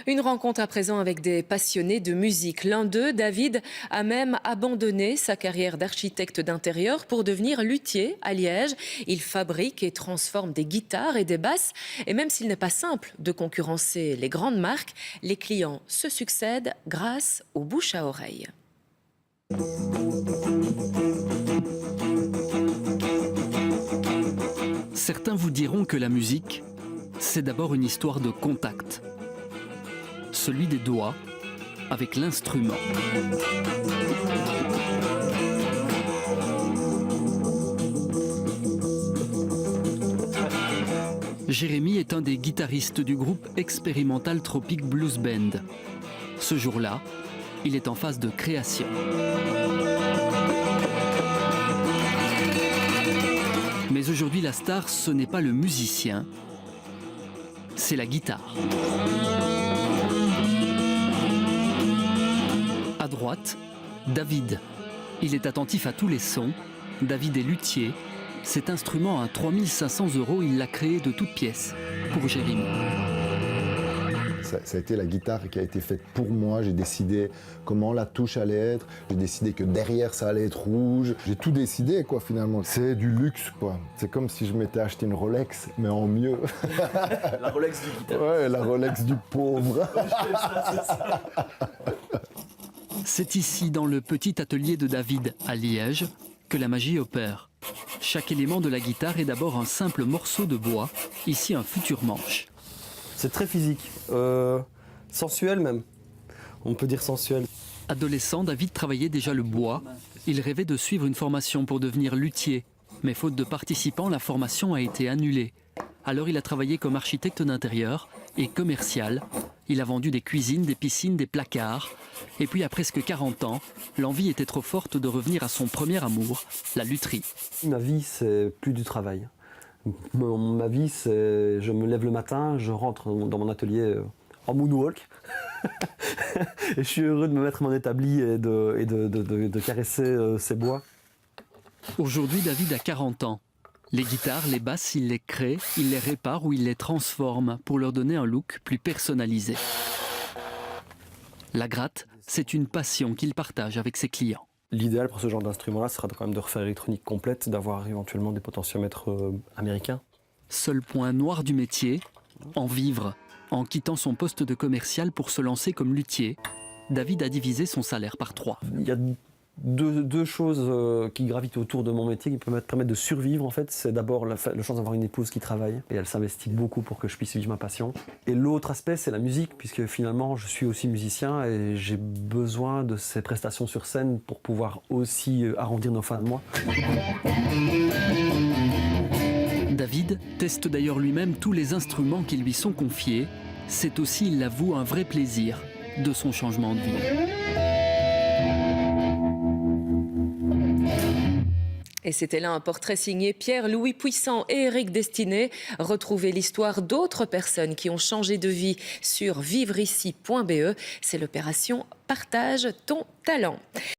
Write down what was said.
Une rencontre à présent avec des passionnés de musique. L'un d'eux, David, a même abandonné sa carrière d'architecte d'intérieur pour devenir luthier à Liège. Il fabrique et transforme des guitares et des basses. Et même s'il n'est pas simple de concurrencer les grandes marques, les clients se succèdent grâce aux bouche à oreille. Certains vous diront que la musique, c'est d'abord une histoire de contact. Celui des doigts avec l'instrument. Jérémy est un des guitaristes du groupe expérimental Tropic Blues Band. Ce jour-là, il est en phase de création. Mais aujourd'hui, la star, ce n'est pas le musicien, c'est la guitare. À droite, David. Il est attentif à tous les sons. David est luthier. Cet instrument à 3 500 €, il l'a créé de toutes pièces pour Jérémy. Ça a été la guitare qui a été faite pour moi. J'ai décidé comment la touche allait être. J'ai décidé que derrière ça allait être rouge. J'ai tout décidé quoi finalement. C'est du luxe quoi. C'est comme si je m'étais acheté une Rolex mais en mieux. La Rolex du guitariste. Ouais, la Rolex du pauvre. C'est ici, dans le petit atelier de David à Liège, que la magie opère. Chaque élément de la guitare est d'abord un simple morceau de bois, ici un futur manche. C'est très physique, sensuel même. On peut dire sensuel. Adolescent, David travaillait déjà le bois. Il rêvait de suivre une formation pour devenir luthier. Mais faute de participants, la formation a été annulée. Alors il a travaillé comme architecte d'intérieur et commercial. Il a vendu des cuisines, des piscines, des placards. Et puis à presque 40 ans, l'envie était trop forte de revenir à son premier amour, la lutherie. Ma vie, c'est plus du travail. Ma vie, c'est je me lève le matin, je rentre dans mon atelier en moonwalk. Et je suis heureux de me mettre à mon établi et de caresser ces bois. Aujourd'hui, David a 40 ans. Les guitares, les basses, il les crée, il les répare ou il les transforme pour leur donner un look plus personnalisé. La gratte, c'est une passion qu'il partage avec ses clients. L'idéal pour ce genre d'instrument-là sera quand même de refaire l'électronique complète, d'avoir éventuellement des potentiomètres américains. Seul point noir du métier, en vivre. En quittant son poste de commercial pour se lancer comme luthier, David a divisé son salaire par 3. Il y a deux choses qui gravitent autour de mon métier qui peuvent me permettre de survivre en fait. C'est d'abord la chance d'avoir une épouse qui travaille et elle s'investit beaucoup pour que je puisse vivre ma passion. Et l'autre aspect c'est la musique puisque finalement je suis aussi musicien et j'ai besoin de ces prestations sur scène pour pouvoir aussi arrondir nos fins de mois. David teste d'ailleurs lui-même tous les instruments qui lui sont confiés. C'est aussi, il l'avoue, un vrai plaisir de son changement de vie. Et c'était là un portrait signé Pierre-Louis Puissant et Éric Destiné. Retrouvez l'histoire d'autres personnes qui ont changé de vie sur vivreici.be. C'est l'opération Partage ton talent.